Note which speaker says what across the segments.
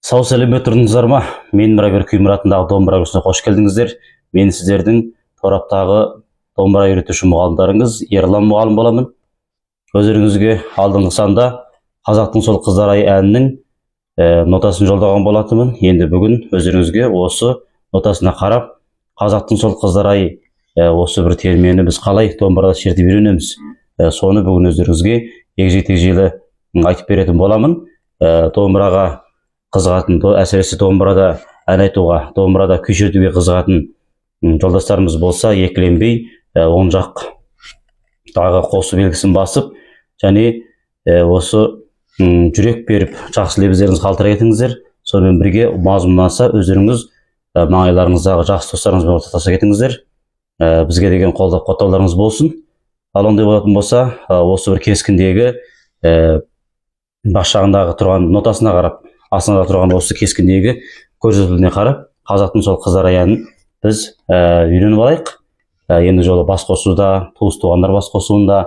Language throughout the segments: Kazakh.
Speaker 1: Сау сәлемет тұрдыңыздар ма? Мен Мұрагер Күймір атындағы домбыра курсына қош келдіңіздер. Мен сіздердің тораптағы домбыра үйретуші мұғалімдарыңыз Ерлан мұғалім боламын. Өздеріңізге алдыңғы санда Қазақтың сол қыздар ай әнінің нотасын жолдаған болатынмын. Енді бүгін өздеріңізге осы нотасына қарап, Қазақтың сол қыздар ай осы бір термені біз қалай домбырада шертіп үйренеміз. Соны бүгін өздеріңізге егжей-тегжейлі айтып беретін боламын. Домбыраға қызығатын, әсіресе домбырада ән айтуға, домбырада күй шертуге қызығатын жолдастарымыз болса, екіленбей оң жақ тағы қосу белгісін басып, және осы жүрек беріп жақсы лебіздеріңізді қалтыра кетіңіздер. Сонымен бірге мазмұнданса өздеріңіз маңайларыңыздағы жақсы достарыңызбен ортақтаса кетіңіздер. Бізге деген қолдауларыңыз болсын. Ал ондай болатын болса, осы бір кескіндегі бас жағындағы тұрған нотасына қарап, астында тұрған осы кескіндегі көрсетілуіне қарап, Қазақтың сол қыздар ай әнін біз үйреніп алайық. Енді жолы бас қосуда, туыс туғандар бас қосуында,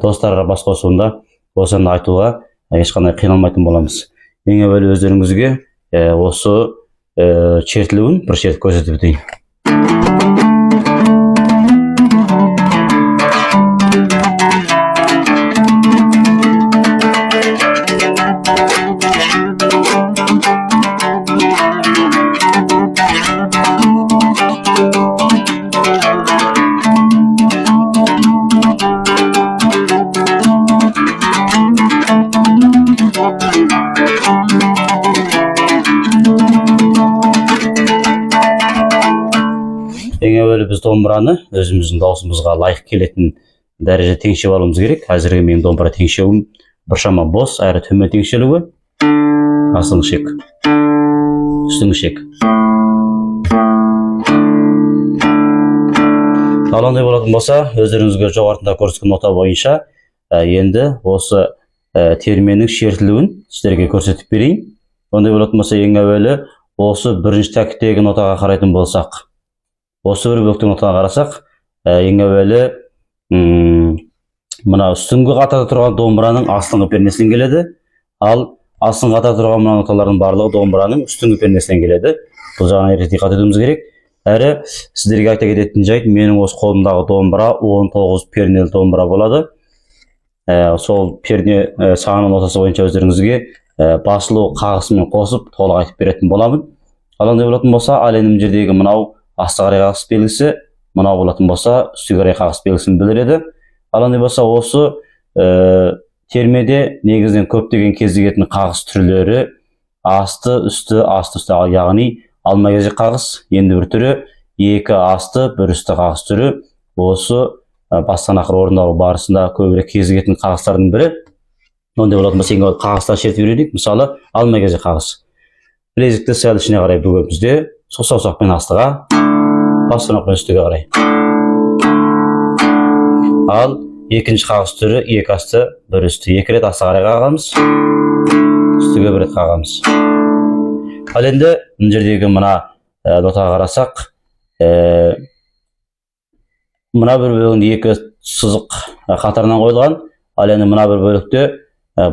Speaker 1: достарға бас қосуында осы әнді айтуға ешқандай қиналмайтын боламыз. Ең әуелі өздеріңізге осы шертілуін бір шертіп көрсетіп өтейін. Ең әуелі біз домбыраны өзіміздің даусымызға лайық келетін дәреже теңшеп алуымыз керек. Әзірге менің домбыра теңшеуім біршама бос, әрі төмен теңшелуі. Астыңғы шек, үстіңгі шек. Ал ондай болатын болса, өздеріңізге жоғарыда көрсеткен нота бойынша енді осы терменнің шертілуін сіздерге көрсетіп берейін. Ондай болатын болса, ең әуелі осы бірінші тәктегі нотаға қарайтын болсақ, осы бір бөліктің нотаға қарасақ, ең әуелі мына үстіңгі қатарда тұрған домбыраның астыңғы пернесінен келеді, ал астыңғы қатарда тұрған мына ноталардың барлығы домбыраның үстіңгі пернесінен келеді. Бұл жағынан ерекше дикат етуіміз керек. Әрі сіздерге айта кететін жайт, менің осы қолымдағы домбыра 19 пернелі домбыра болады. Сол перне саны нотасы бойынша өздеріңізге басылу қағысымен қосып толық айтып беретін боламын. Ал ондай болатын болса, ал енді жердегі мынау асты қарай қағыс белгісі, мынау болатын болса үсті қарай қағыс белгісін білдіреді. Ал ондай болса, осы термеде негізінен көптеген кездесетін қағыс түрлері асты үсті, яғни алма кезек қағыс. Енді бір түрі екі асты, бір үсті қағыс түрі. Осы бастан ақыр орындалу барысында көбірек кездесетін қағыстардың бірі. Ондай болатын болса, ең әуелі қағыстан шертіп үйренейік. Мысалы, алма кезек қағыс. Білезікті сәл ішіне қарай бүгемізде, сол саусақпен астыға, бастан ақпен үстіге қарай. Ал екінші қағыс түрі екі асты, бір үсті. Екі рет асты қарай қағамыз, үстіге бір рет қағамыз. Ал енді мына жердегі мына нотаға қарасақ, мына бір бөлігінде екі сызық қатарынан қойылған. Ал енді мына бір бөлікте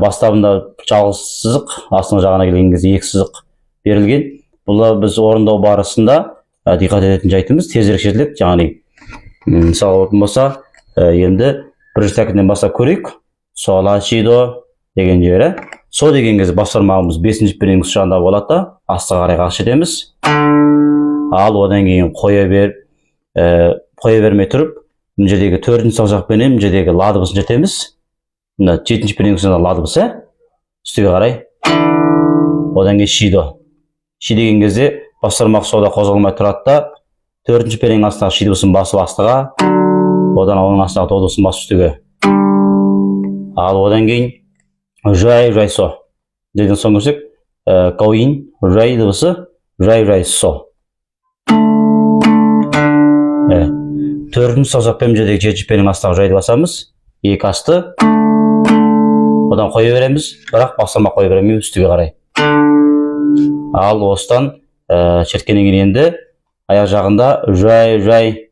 Speaker 1: бастабында жалғыз сызық, астыңғы жағына келген кезде екі сызық берілген. Бұл біз орындау барысында дикат ететін жайтымыз тезірек шертіледі. Яғни мысалы болатын болса, енді бірінші тәктіден бастап көрейік. Сол, ла, си, до деген жері. Со деген кезде бас бармағымыз 5-ші перненің үст жағында болады да, астыға қарай қағыс шертеміз. Ал одан кейін қоя бермей тұрып, мына жердегі 4-ші саусақпенен мына жердегі ла дыбысын шертеміз. Мына 7-ші перненің үст жағында ла дыбысы, үстіге қарай. Одан кейін си, до. Си деген кезде бас бармақ сода қозғалмай тұрады да, 4-ші перненің астындағы си дыбысын басып астыға, одан оның астындағы до дыбысын басып үстіге. Ал одан кейін жай, жай, со. Деген соң көрсек, қойын, жай дыбысы, жай, жай, со. 4-ші саусақпен жердегі 7-ші перненің астындағы жайды басамыз, екі асты, одан қоя береміз, бірақ басылмақ қоя береміз үстіге қарай. Ал осыдан шерткеннен кейін енді аяқ жағында жай, жай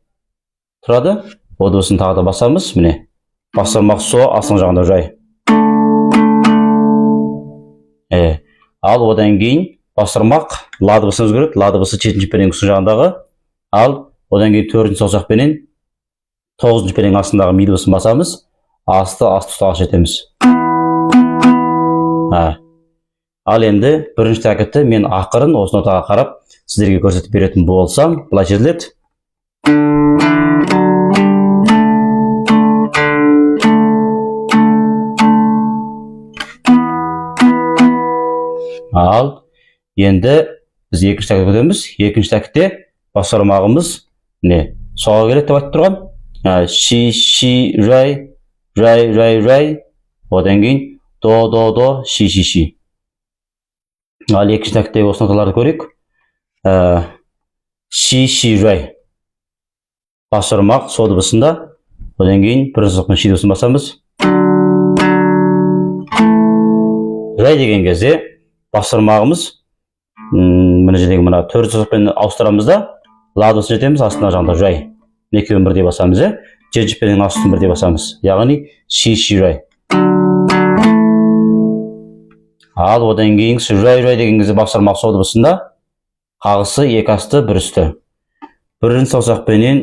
Speaker 1: тұрады. О дыбысын тағы да басамыз, міне. Басылмақ со, астыңғы жағында жай. Ал одан кейін бастырмақ ла дыбысын өзгереді. Ла дыбысы 7-ші пеннің үстін жағындағы, ал одан кейін 4-ші саусақпенен 9-ші пеннің астындағы ми дыбысын басамыз, асты ұстағыш етеміз. Ал енді бірінші тәкітті мен ақырын осы нотаға қарап сіздерге көрсетіп беретін болсам, былай жазылады. Ал енді біз екінші тәкітті көреміз. Екінші тәкітте бас бармағымыз не? Соға келеді деп айтып тұрған. Ши, рай, рай. Одан кейін до, ши. Ал екінші тәкіттегі осы ноталарды көрейік. Ши, рай. Бас бармақ со дыбысында. Одан кейін бірінші саусақпен ши дыбысын басамыз. Рай деген кезде бас бармағымыз мына жердегі мына 4-ші саусақпен ауыстырамыз да, ла дыбысын жетеміз, астына жағында рай. Екеуін бірдей басамыз, 7-ші пеннің астын бірдей басамыз. Яғни ши, рай. Ал одан кейін рай деген кезде бас бармақ со дыбысында қағысы екі асты бір үсті. Бірінші саусақпенен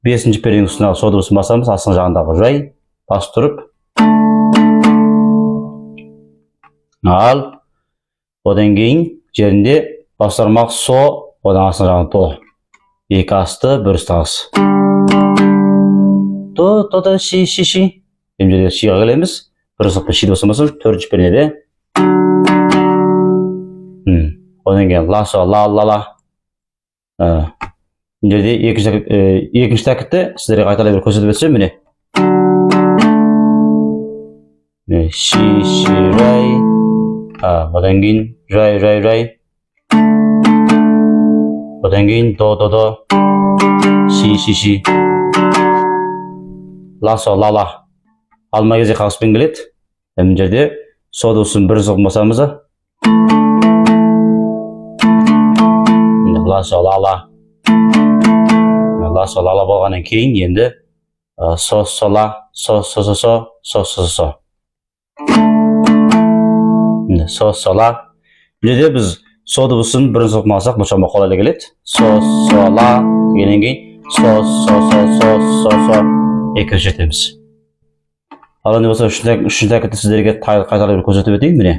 Speaker 1: 5-ші пеннің үстіне со дыбысын басамыз, астына жағындағы рай бас тұрып. Ал одан кейін жерінде бас бармақ со, одан астына жағында до. Екі асты бір үсті қағыс. До, ши. Жерде шиға келеміз. Бір саусақпен ши дыбысын басамыз, 4-ші пеннеде. Одан кейін ла, со, ла. Жерде екінші тәкітті сіздерге қайталай бір көрсетіп өтсем, міне. Ши, рай. Одан кейін рай. Одан кейін до, ши. Ла, со, ла. Алма кезде қағыспен келеді. Мына жерде со дыбысын бір соғым басамыз. Ла, со, ла. Ла, со, ла болғаннан кейін енді со, ла, со. Со, ла. Жерде біз со дыбысын бірінші соқпен алсақ, бұшама қолайлы келеді. Со, ла дегеннен кейін со. Екінші жетеміз. Ал енді болса үшінші тәкітті сіздерге қайталай бір көрсетіп өтейін, міне.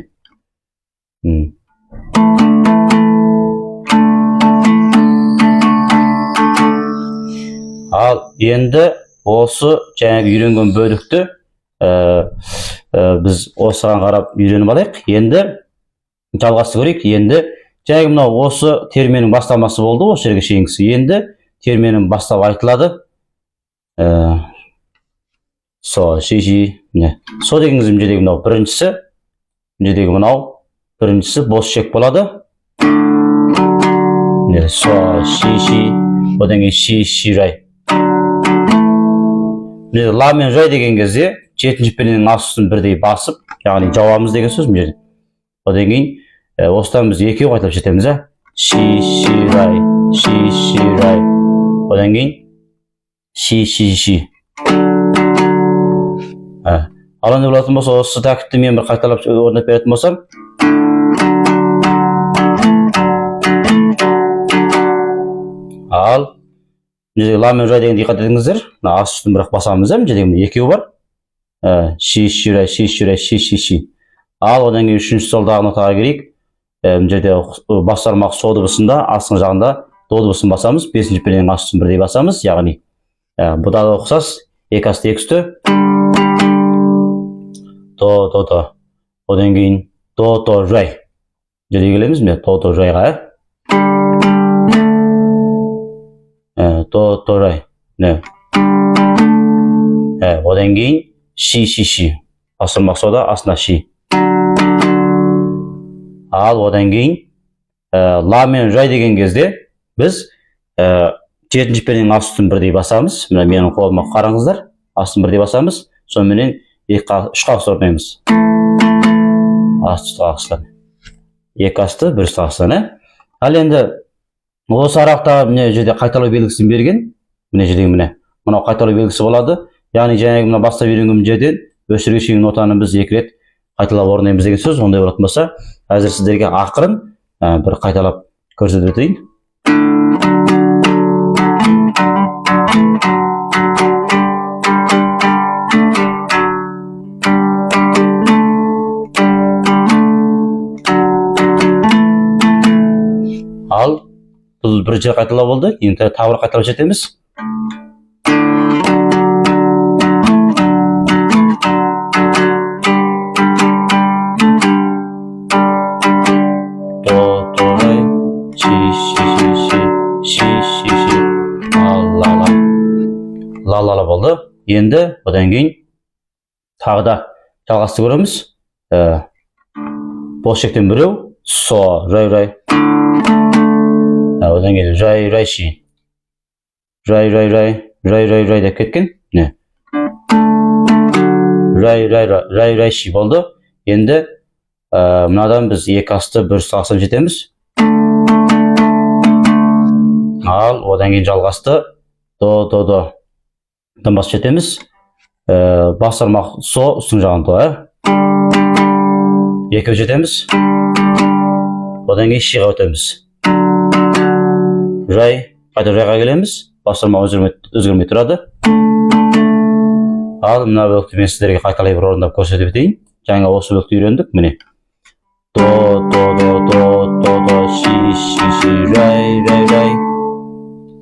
Speaker 1: Ал енді осы жаңағы үйренген бөлікті біз осыған қарап үйреніп алайық. Енді жалғасты көрейік. Енді жаңағы мынау осы терминнің бастамасы болды, осы жерге шейінгісі. Енді терминнің бастап айтылады. Со, ши, не. Со деген жердегі мынау біріншісі, жердегі мынау біріншісі бос шек болады. Со, ши. Одан кейін ши, рай. Ла мен рай деген кезде 7-ші пеннің астын бірдей басып, яғни жауамыз деген сөз мына жерде. Одан кейін осыдан біз екеу қайталап жетеміз. Ши, рай. Одан кейін ши. Ал енді болатын болса, осы тәкітті мен бір қайталап орындап беретін болсам. Ал жердегі ла мен рай деген диққат етіңіздер. Ас үстін бірақ басамыз, жердегі екеу бар. Ши. Ал одан кейін үшінші солдағы нотаға келейік. Жерде бас бармақ со дыбысында, астың жағында до дыбысын басамыз, 5-ші пеннің астын бірдей басамыз. Яғни бұда да ұқсас, екі асты екі үсті. До. Одан кейін до, рай. Жерде келеміз бе? До, райға. До, рай. Одан кейін ши. Бас бармақ сода, астына ши. Ал одан кейін ла мен рай деген кезде біз 7-ші пеннің астын бірдей басамыз. Мына менің қолыма қараңыздар. Астын бірдей басамыз. Сонымен 3-қа ауыстырмаймыз. Асты қағыстан. 2 асты, 1 қағыстан. Ал енді осы арақта мына жерде қайталау белгісін берген. Мына жерде мынау қайталау белгісі болады. Яғни жаңағы мына бастап үйренген жерден өшірге шейін нотаны біз 2 рет қайталап орындаймыз деген сөз. Ондай болатын болса, әзір сіздерге ақырын бір қайталап көрсетіп өтейін. Ал бұл бірінші қайталау болды, енді тағы бір қайталап жетеміз. Ла болды. Енді одан кейін тағы да жалғасты көреміз. Бос шектен біреу, со, рай. Одан кейін рай, ши. Рай деп кеткен. Рай, ши болды. Енді мынадан біз екі асты бір сағасып жетеміз. Ал одан кейін жалғасты до. Басып жетеміз. Бастырмақ со, үстің жағын до. Екі жетеміз. Одан кейін шиға өтеміз. Қайта райға келеміз. Бастырмақ өзгермей тұрады. Ал мына бөлікті мен сіздерге қайталай бір орындап көрсетіп өтейін. Жаңа осы бөлікті үйрендік. Міне. До, ши, рай.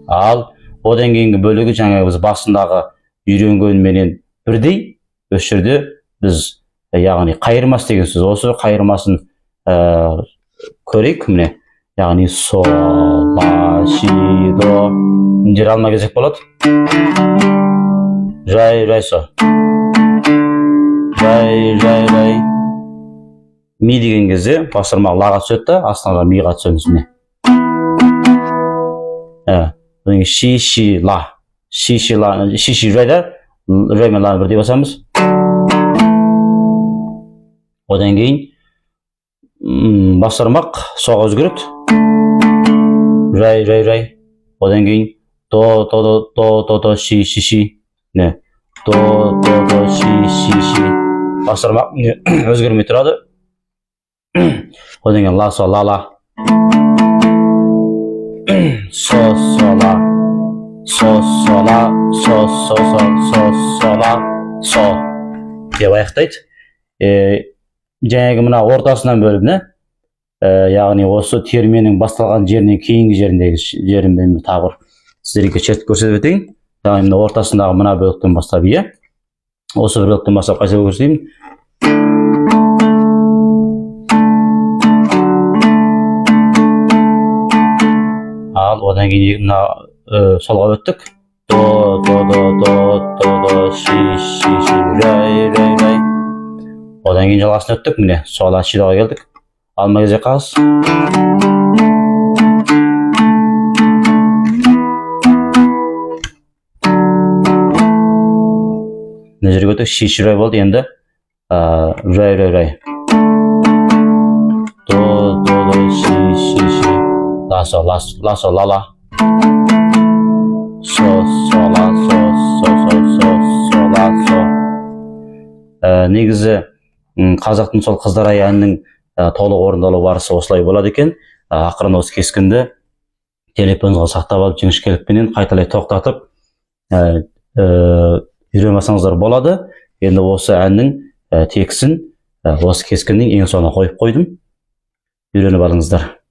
Speaker 1: Ал одан кейінгі бөлігі жаңағы біз басындағы үйренгенменен бірдей. Осы жерде біз яғни қайырмас деген сөз. Осы қайырмасын көрейік. Міне. Яғни со, ла, ши, до. Жер алма кезек болады. Рай, со. Рай. Ми деген кезде бастырмақ лаға түседі, астына миға түсеміз. Міне. Ши, ла. Ши, райда. Рай мен ланы бірдей басамыз. Одан кейін бастырмақ соға өзгереді. Рай. Одан кейін до, ши. Не. До, ши. Бастырмақ өзгермей тұрады. Одан кейін ла, со, ла. Со, ла. Со. Деп аяқтайды. Жаңағы мына ортасынан бөліп, яғни осы терменің басталған жерінен кейінгі жерін мен тағы бір сіздерге шертіп көрсетіп өтейін. Яғни мына ортасындағы мына бөліктен бастап, осы бір бөліктен бастап қайта көрсетейін. Ал одан кейін солға өттік. До, ши, рай. Одан кейін жалғасын өттік. Міне, сола, шидоға келдік. Алма кезек қағыз. Мына жерге өттік. Ши, рай болды. Енді рай. До, ши. Ла, ла. Со, ла, со. Негізі қазақтың сол қыздар ай әнінің толық орындалу барысы осылай болады екен. Ақырын осы кескінді телефоныңызға сақтап алып жіңішкелікпенен қайталай тоқтатып үйренбасаңыздар болады. Енді осы әннің текстін осы кескіннің ең соңына қойып қойдым. Үйреніп алыңыздар.